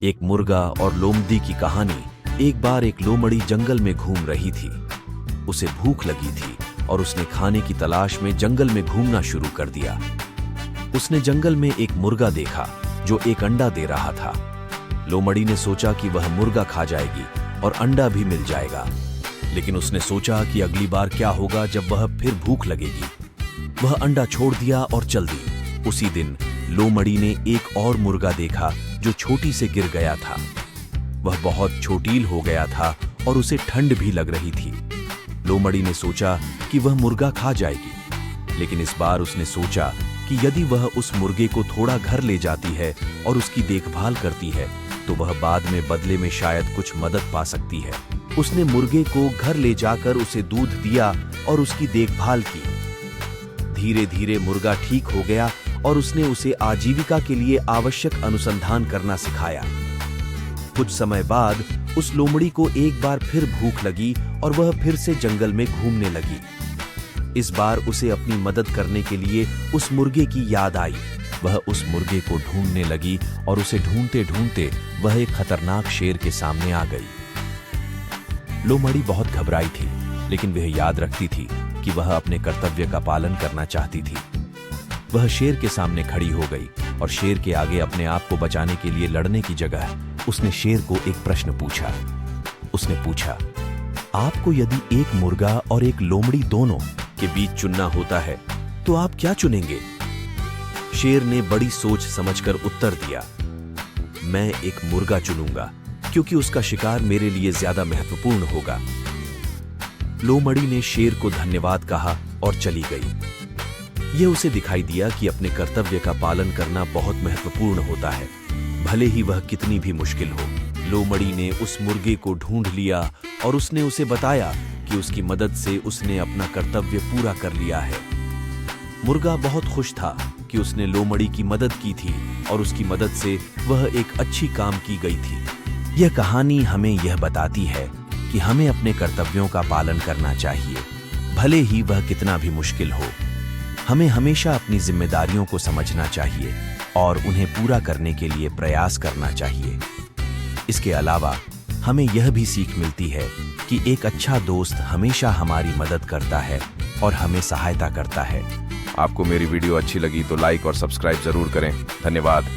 एक मुर्गा और लोमड़ी की कहानी। एक बार एक लोमड़ी जंगल में घूम रही थी। उसे भूख लगी थी और उसने खाने की तलाश में जंगल में घूमना शुरू कर दिया। उसने जंगल में एक मुर्गा देखा जो एक अंडा दे रहा था। लोमड़ी ने सोचा कि वह मुर्गा खा जाएगी और अंडा भी मिल जाएगा, लेकिन उसने सोचा कि अगली बार क्या होगा जब वह फिर भूख लगेगी। वह अंडा छोड़ दिया और चल दी। उसी दिन लोमड़ी ने एक और मुर्गा देखा जो छोटी से गिर गया था। वह बहुत छोटील हो गया था और उसे ठंड भी लग रही थी। लोमड़ी ने सोचा कि वह मुर्गा खा जाएगी, लेकिन इस बार उसने सोचा कि यदि वह उस मुर्गे को थोड़ा घर ले जाती है और उसकी देखभाल करती है तो वह बाद में बदले में शायद कुछ मदद पा सकती है। उसने मुर्गे को घर ले जाकर उसे दूध दिया और उसकी देखभाल की। धीरे धीरे मुर्गा ठीक हो गया और उसने उसे आजीविका के लिए आवश्यक अनुसंधान करना सिखाया। कुछ समय बाद उस लोमड़ी को एक बार फिर भूख लगी और वह फिर से जंगल में घूमने लगी। इस बार उसे अपनी मदद करने के लिए उस मुर्गे की याद आई। वह उस मुर्गे को ढूंढने लगी और उसे ढूंढते ढूंढते वह एक खतरनाक शेर के सामने आ गई। लोमड़ी बहुत घबराई थी, लेकिन वह याद रखती थी कि वह अपने कर्तव्य का पालन करना चाहती थी। वह शेर के सामने खड़ी हो गई और शेर के आगे अपने आप को बचाने के लिए लड़ने की जगह उसने शेर को एक प्रश्न पूछा। उसने पूछा, आपको यदि एक मुर्गा और एक लोमड़ी दोनों के बीच चुनना होता है तो आप क्या चुनेंगे? शेर ने बड़ी सोच समझकर उत्तर दिया, मैं एक मुर्गा चुनूंगा क्योंकि उसका शिकार मेरे लिए ज्यादा महत्वपूर्ण होगा। लोमड़ी ने शेर को धन्यवाद कहा और चली गई। यह उसे दिखाई दिया कि अपने कर्तव्य का पालन करना बहुत महत्वपूर्ण होता है, भले ही वह कितनी भी मुश्किल हो। लोमड़ी ने उस मुर्गे को ढूंढ लिया और उसने उसे बताया कि उसकी मदद से उसने अपना कर्तव्य पूरा कर लिया है। मुर्गा बहुत खुश था कि उसने लोमड़ी की मदद की थी और उसकी मदद से वह एक अच्छी काम की गई थी। यह कहानी हमें यह बताती है कि हमें अपने कर्तव्यों का पालन करना चाहिए, भले ही वह कितना भी मुश्किल हो। हमें हमेशा अपनी जिम्मेदारियों को समझना चाहिए और उन्हें पूरा करने के लिए प्रयास करना चाहिए। इसके अलावा हमें यह भी सीख मिलती है कि एक अच्छा दोस्त हमेशा हमारी मदद करता है और हमें सहायता करता है। आपको मेरी वीडियो अच्छी लगी तो लाइक और सब्सक्राइब जरूर करें। धन्यवाद।